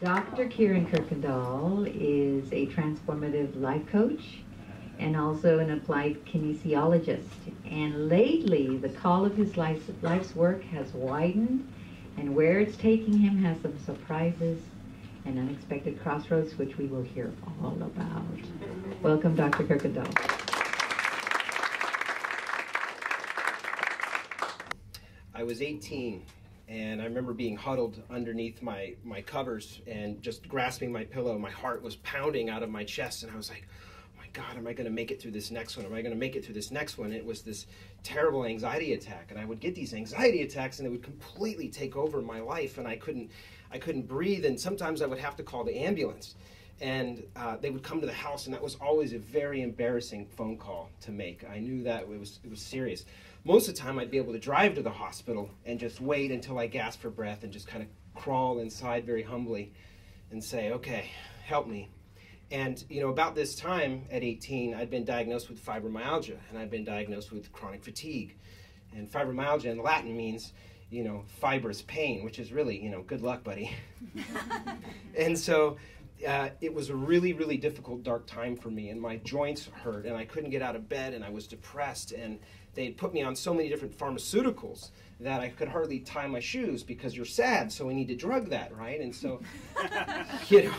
Dr. Kieran Kirkendall is a transformative life coach and also an applied kinesiologist. And lately, the call of his life's work has widened, and where it's taking him has some surprises and unexpected crossroads, which we will hear all about. Welcome, Dr. Kirkendall. I was 18, and I remember being huddled underneath my covers and just grasping my pillow. My heart was pounding out of my chest, and I was like, oh my God, am I going to make it through this next one? Am I going to make it through this next one? It was this terrible anxiety attack, and I would get these anxiety attacks, and it would completely take over my life, and I couldn't breathe, and sometimes I would have to call the ambulance. And they would come to the house, and that was always a very embarrassing phone call to make. I knew that it was serious. Most of the time, I'd be able to drive to the hospital and just wait until I gasped for breath and just kind of crawl inside very humbly and say, okay, help me. And, you know, about this time at 18, I'd been diagnosed with fibromyalgia, and I'd been diagnosed with chronic fatigue. And fibromyalgia in Latin means, you know, fibrous pain, which is really, you know, good luck, buddy. And so it was a really, really difficult, dark time for me, and my joints hurt, and I couldn't get out of bed, and I was depressed, and they'd put me on so many different pharmaceuticals that I could hardly tie my shoes because you're sad, so we need to drug that, right? And so, you know,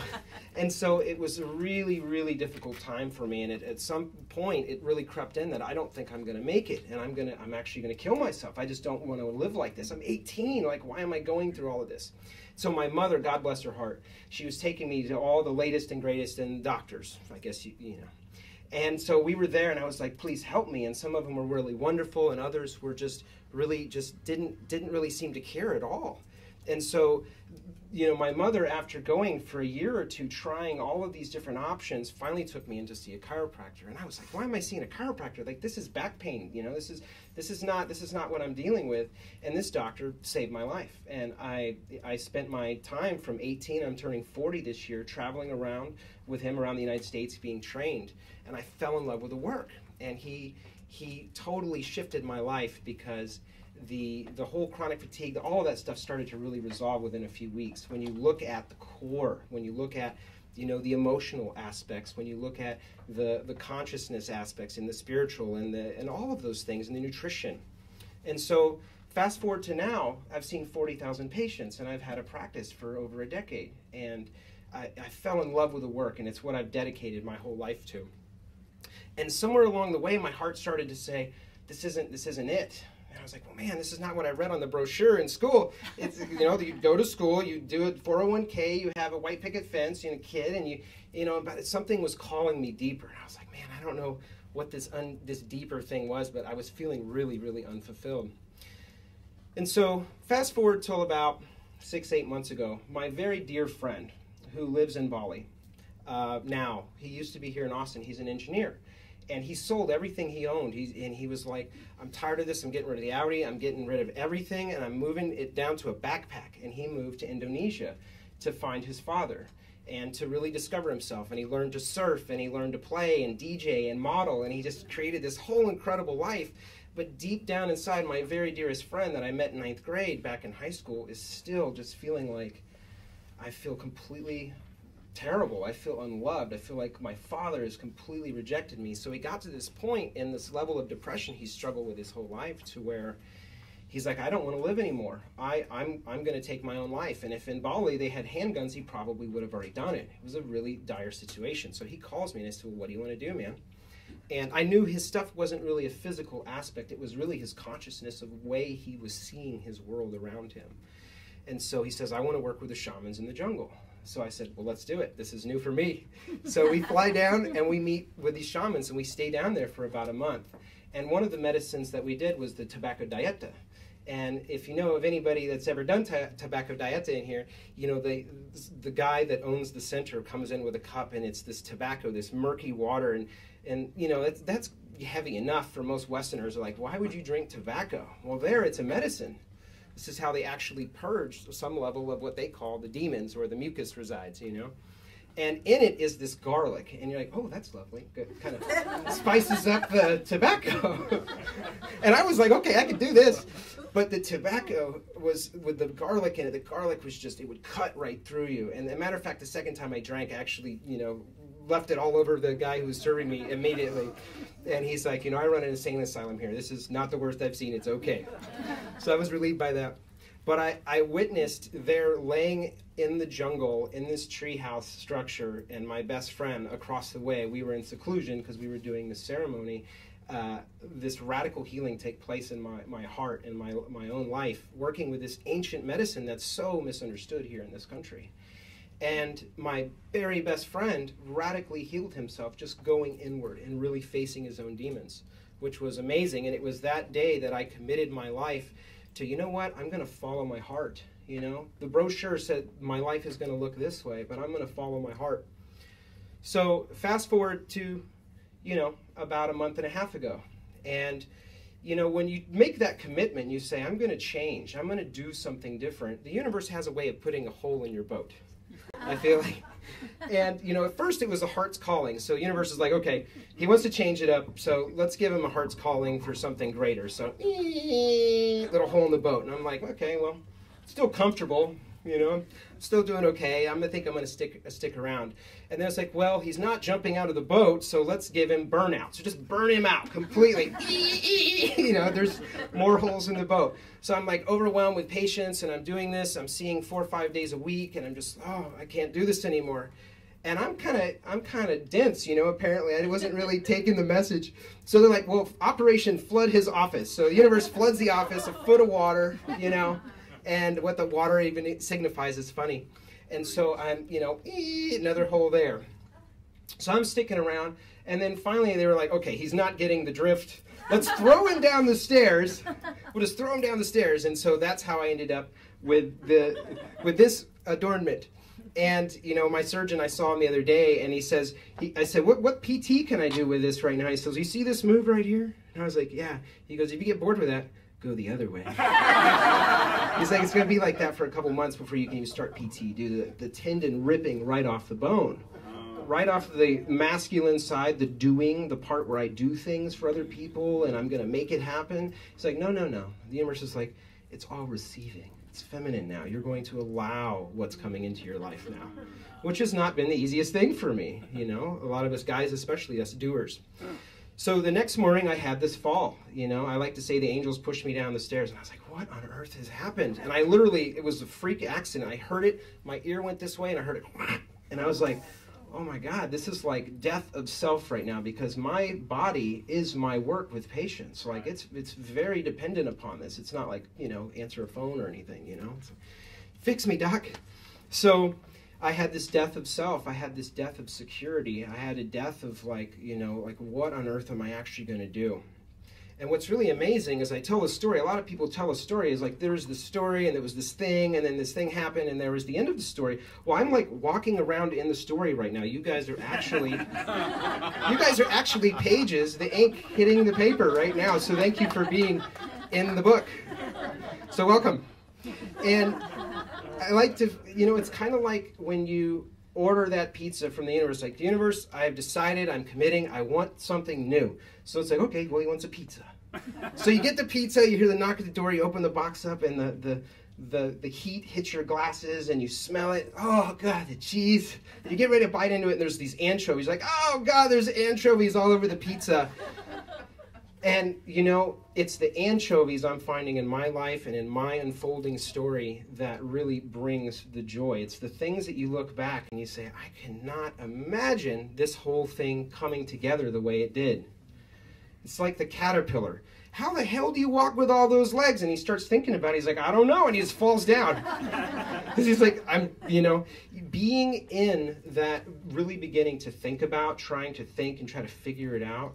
and so it was a really, really difficult time for me, and at some point it really crept in that I don't think I'm going to make it, and I'm actually going to kill myself. I just don't want to live like this. I'm 18, like, why am I going through all of this? So my mother, God bless her heart, she was taking me to all the latest and greatest in doctors, I guess, you know. And so we were there, and I was like, please help me. And some of them were really wonderful, and others were just really didn't really seem to care at all. And so, you know, my mother, after going for a year or two, trying all of these different options, finally took me in to see a chiropractor. And I was like, why am I seeing a chiropractor? Like, this is back pain, you know, this is not what I'm dealing with. And this doctor saved my life. And I spent my time from 18, I'm turning 40 this year, traveling around with him around the United States being trained. And I fell in love with the work. And he totally shifted my life because the whole chronic fatigue, all of that stuff started to really resolve within a few weeks. When you look at the core, when you look at, you know, the emotional aspects, when you look at the consciousness aspects and the spiritual and all of those things, and the nutrition. And so fast forward to now, I've seen 40,000 patients, and I've had a practice for over a decade. And I fell in love with the work, and it's what I've dedicated my whole life to. And somewhere along the way, my heart started to say, this isn't it. And I was like, well, man, this is not what I read on the brochure in school. It's, you know, you go to school, you do a 401k, you have a white picket fence, you're a kid, and you know, but something was calling me deeper. And I was like, man, I don't know what this deeper thing was, but I was feeling really, really unfulfilled. And so fast forward till about 6-8 months ago, my very dear friend who lives in Bali, now, he used to be here in Austin, he's an engineer. And he sold everything he owned. And he was like, I'm tired of this. I'm getting rid of the Audi. I'm getting rid of everything. And I'm moving it down to a backpack. And he moved to Indonesia to find his father and to really discover himself. And he learned to surf, and he learned to play and DJ and model. And he just created this whole incredible life. But deep down inside, my very dearest friend that I met in 9th grade back in high school is still just feeling like I feel completely terrible. I feel unloved. I feel like my father has completely rejected me. So he got to this point in this level of depression he struggled with his whole life, to where he's like, I don't want to live anymore. I'm going to take my own life. And if in Bali they had handguns, he probably would have already done it. It was a really dire situation. So he calls me and I said, well, what do you want to do, man? And I knew his stuff wasn't really a physical aspect. It was really his consciousness of the way he was seeing his world around him. And so he says, I want to work with the shamans in the jungle. So I said, well, let's do it. This is new for me. So we fly down and we meet with these shamans, and we stay down there for about a month. And one of the medicines that we did was the tobacco dieta. And if you know of anybody that's ever done tobacco dieta in here, you know, the guy that owns the center comes in with a cup, and it's this tobacco, this murky water. And you know, that's heavy enough for most Westerners. They're like, why would you drink tobacco? Well, there, it's a medicine. This is how they actually purge some level of what they call the demons, or the mucus resides, you know. And in it is this garlic. And you're like, oh, that's lovely. Good. Kind of spices up the tobacco. And I was like, okay, I could do this. But the tobacco was, with the garlic in it, the garlic was just, it would cut right through you. And as a matter of fact, the second time I drank, I actually, left it all over the guy who was serving me immediately. And he's like, I run an insane asylum here. This is not the worst I've seen. It's okay. So I was relieved by that. But I witnessed there laying in the jungle, in this treehouse structure, and my best friend across the way, we were in seclusion because we were doing the ceremony, this radical healing take place in my heart and my own life, working with this ancient medicine that's so misunderstood here in this country. And my very best friend radically healed himself just going inward and really facing his own demons, which was amazing. And it was that day that I committed my life to, you know what, I'm going to follow my heart. The brochure said my life is going to look this way, but I'm going to follow my heart. So fast forward to, about a month and a half ago. And, when you make that commitment, you say, I'm going to change. I'm going to do something different. The universe has a way of putting a hole in your boat, I feel like. And, at first it was a heart's calling. So the universe is like, okay, he wants to change it up, so let's give him a heart's calling for something greater. So, little hole in the boat. And I'm like, okay, well, still comfortable, still doing okay. I'm going to stick around. And then it's like, well, he's not jumping out of the boat, so let's give him burnout. So just burn him out completely. There's more holes in the boat. So I'm like overwhelmed with patients, and I'm doing this. I'm seeing 4 or 5 days a week, and I'm just, I can't do this anymore. And I'm kind of dense, apparently. I wasn't really taking the message. So they're like, well, Operation Flood his office. So the universe floods the office, a foot of water, and what the water even signifies is funny. And so I'm, another hole there. So I'm sticking around, and then finally they were like, okay, he's not getting the drift. Let's throw him down the stairs. We'll just throw him down the stairs. And so that's how I ended up with this adornment. And, my surgeon, I saw him the other day, and he says, I said, what PT can I do with this right now? He says, you see this move right here? And I was like, yeah. He goes, if you get bored with that, go the other way. He's like, it's going to be like that for a couple months before you can even start PT. Do the tendon ripping right off the bone. Right off the masculine side, the doing, the part where I do things for other people and I'm going to make it happen. He's like, no. The universe is like, it's all receiving. It's feminine now. You're going to allow what's coming into your life now, which has not been the easiest thing for me. A lot of us guys, especially us doers. So the next morning I had this fall. I like to say the angels pushed me down the stairs, and I was like, what on earth has happened? And it was a freak accident. I heard it, my ear went this way, and I heard it, and I was like, oh my God, this is like death of self right now, because my body is my work with patients. Like it's very dependent upon this. It's not like, answer a phone or anything, It's, fix me, doc. So I had this death of self. I had this death of security. I had a death of like what on earth am I actually going to do? And what's really amazing is I tell a story. A lot of people tell a story is like, there's this story and there was this thing and then this thing happened and there was the end of the story. Well, I'm like walking around in the story right now. You guys are actually pages, the ink hitting the paper right now. So thank you for being in the book. So welcome. And I like to, it's kind of like when you order that pizza from the universe, like, the universe, I've decided, I'm committing, I want something new. So it's like, okay, well, he wants a pizza. So you get the pizza, you hear the knock at the door, you open the box up, and the heat hits your glasses, and you smell it. Oh, God, the cheese. And you get ready to bite into it, and there's these anchovies. Like, oh, God, there's anchovies all over the pizza. And, it's the anchovies I'm finding in my life and in my unfolding story that really brings the joy. It's the things that you look back and you say, I cannot imagine this whole thing coming together the way it did. It's like the caterpillar. How the hell do you walk with all those legs? And he starts thinking about it. He's like, I don't know. And he just falls down. Because he's like, being in that, really beginning to think about, trying to think and try to figure it out,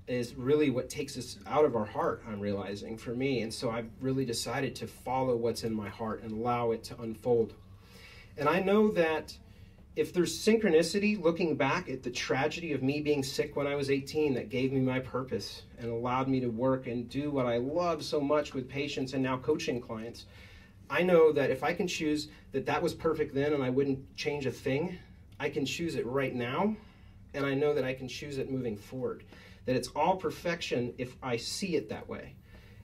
is really what takes us out of our heart, I'm realizing, for me. And so I've really decided to follow what's in my heart and allow it to unfold. And I know that if there's synchronicity, looking back at the tragedy of me being sick when I was 18, that gave me my purpose and allowed me to work and do what I love so much with patients and now coaching clients, I know that if I can choose that was perfect then and I wouldn't change a thing, I can choose it right now, and I know that I can choose it moving forward. That it's all perfection if I see it that way.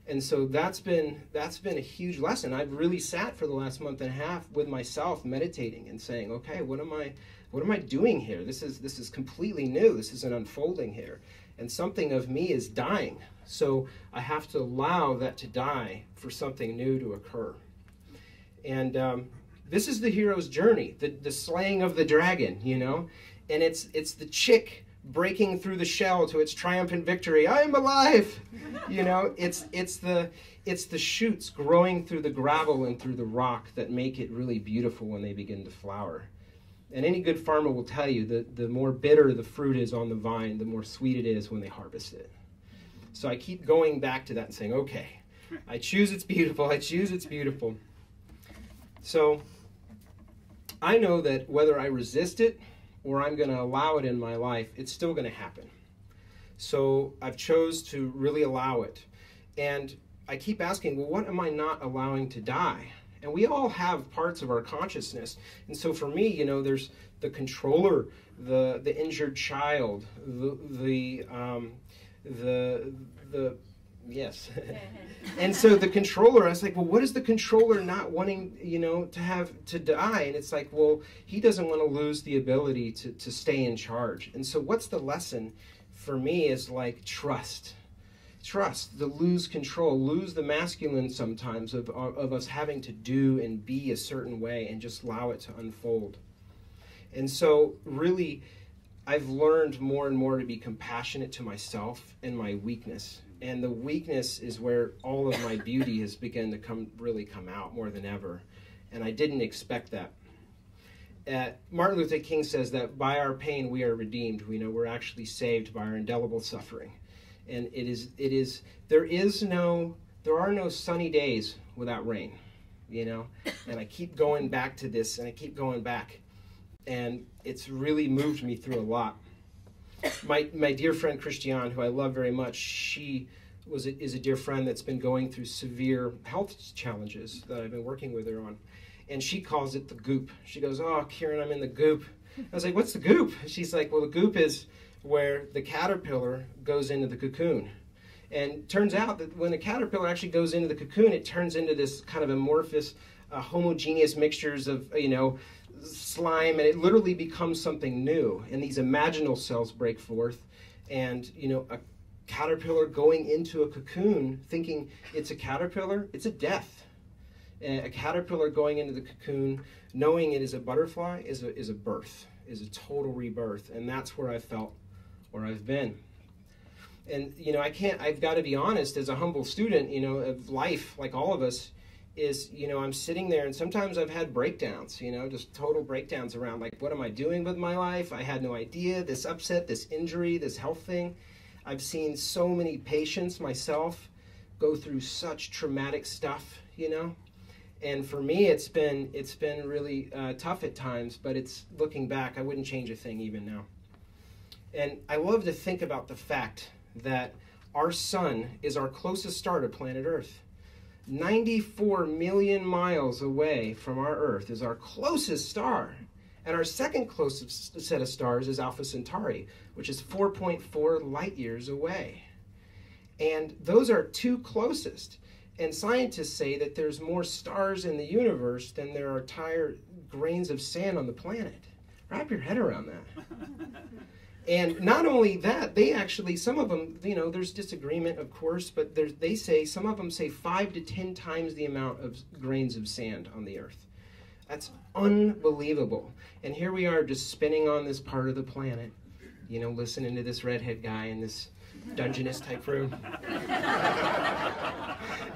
And so that's been a huge lesson. I've really sat for the last month and a half with myself meditating and saying, okay, what am I doing here? This is completely new. This is an unfolding here. And something of me is dying. So I have to allow that to die for something new to occur. And this is the hero's journey, the slaying of the dragon, you know? And it's the chick breaking through the shell to its triumphant victory. I am alive! You know, it's the shoots growing through the gravel and through the rock that make it really beautiful when they begin to flower. And any good farmer will tell you that the more bitter the fruit is on the vine, the more sweet it is when they harvest it. So I keep going back to that and saying, okay, I choose it's beautiful, I choose it's beautiful. So I know that whether I resist it or I'm going to allow it in my life, it's still going to happen. So I've chose to really allow it. And I keep asking, well, what am I not allowing to die? And we all have parts of our consciousness. And so for me, you know, there's the controller, the injured child, yes. And so the controller, I was like, well, what is the controller not wanting, you know, to die? And it's like, well, he doesn't want to lose the ability to stay in charge. And so what's the lesson for me is like trust. Trust, to lose control, lose the masculine sometimes of us having to do and be a certain way and just allow it to unfold. And so really, I've learned more and more to be compassionate to myself and my weakness. And the weakness is where all of my beauty has begun to come out more than ever. And I didn't expect that. Martin Luther King says that by our pain we are redeemed. We know we're actually saved by our indelible suffering. And there are no sunny days without rain, you know? And I keep going back to this, and I keep going back. And it's really moved me through a lot. My dear friend Christiane, who I love very much, she is a dear friend that's been going through severe health challenges that I've been working with her on. And she calls it the goop. She goes, oh, Kieran, I'm in the goop. I was like, what's the goop? She's like, well, the goop is where the caterpillar goes into the cocoon. And it turns out that when the caterpillar actually goes into the cocoon, it turns into this kind of amorphous, homogeneous mixtures of, you know, slime, and it literally becomes something new. And these imaginal cells break forth. And, you know, a caterpillar going into a cocoon thinking it's a caterpillar, it's a death. And a caterpillar going into the cocoon knowing it is a butterfly is a birth, is a total rebirth. And that's where I felt where I've been. And, you know, I've got to be honest, as a humble student, you know, of life, like all of us, is, you know, I'm sitting there and sometimes I've had breakdowns, you know, just total breakdowns around, like, what am I doing with my life? I had no idea, this upset, this injury, this health thing. I've seen so many patients myself go through such traumatic stuff, you know. And for me, it's been really tough at times, but it's, looking back, I wouldn't change a thing even now. And I love to think about the fact that our sun is our closest star to planet Earth. 94 million miles away from our Earth is our closest star. And our second closest set of stars is Alpha Centauri, which is 4.4 light years away. And those are two closest. And scientists say that there's more stars in the universe than there are entire grains of sand on the planet. Wrap your head around that. And not only that, they actually, some of them, you know, there's disagreement, of course, but they say, some of them say 5 to 10 times the amount of grains of sand on the Earth. That's unbelievable. And here we are just spinning on this part of the planet, you know, listening to this redhead guy in this Dungeness type room.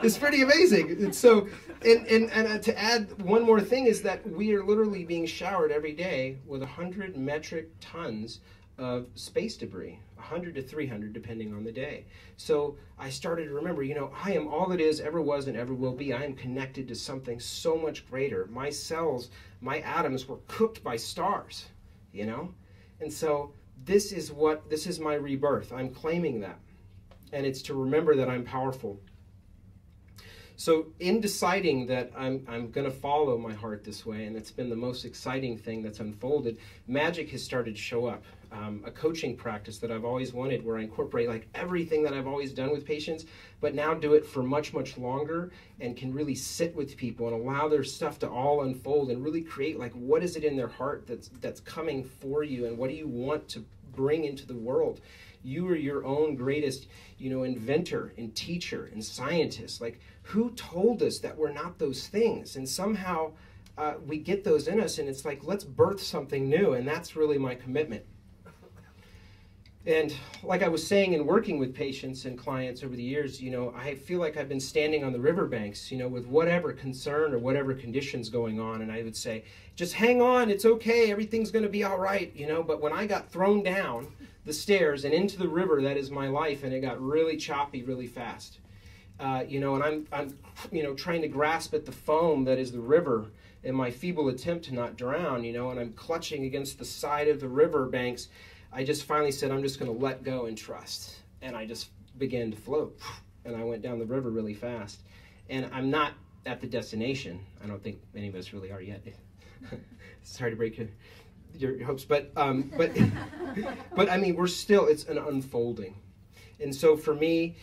It's pretty amazing. And so, and to add one more thing is that we are literally being showered every day with 100 metric tons of space debris, 100 to 300 depending on the day. So I started to remember, you know, I am all that is, ever was, and ever will be. I am connected to something so much greater. My cells, my atoms were cooked by stars, you know? And so this is my rebirth. I'm claiming that. And it's to remember that I'm powerful. So in deciding that I'm going to follow my heart this way, and it's been the most exciting thing that's unfolded, magic has started to show up. A coaching practice that I've always wanted, where I incorporate like everything that I've always done with patients, but now do it for much, much longer, and can really sit with people and allow their stuff to all unfold and really create like, what is it in their heart that's coming for you, and what do you want to bring into the world? You are your own greatest, inventor and teacher and scientist. Like, who told us that we're not those things? And somehow we get those in us, and it's like, let's birth something new, and that's really my commitment. And like I was saying, in working with patients and clients over the years, I feel like I've been standing on the riverbanks, with whatever concern or whatever conditions going on, and I would say, just hang on, it's okay, everything's going to be all right, But when I got thrown down the stairs and into the river that is my life, and it got really choppy really fast, and I'm trying to grasp at the foam that is the river in my feeble attempt to not drown, and I'm clutching against the side of the river banks. I just finally said, I'm just going to let go and trust. And I just began to float. And I went down the river really fast. And I'm not at the destination. I don't think any of us really are yet. Sorry to break your hopes. But but I mean, we're still, it's an unfolding. And so for me,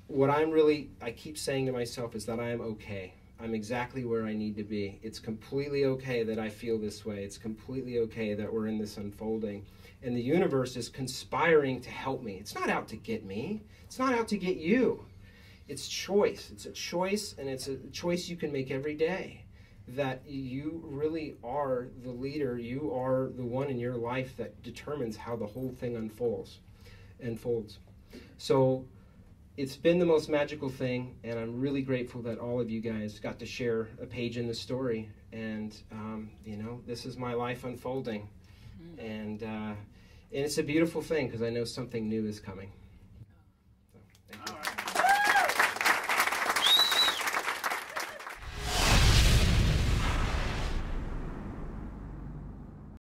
what I keep saying to myself is that I am okay. I'm exactly where I need to be. It's completely okay that I feel this way. It's completely okay that we're in this unfolding. And the universe is conspiring to help me. It's not out to get me. It's not out to get you. It's choice. It's a choice, and it's a choice you can make every day, that you really are the leader. You are the one in your life that determines how the whole thing unfolds. So it's been the most magical thing, and I'm really grateful that all of you guys got to share a page in the story. And, this is my life unfolding. And it's a beautiful thing, because I know something new is coming.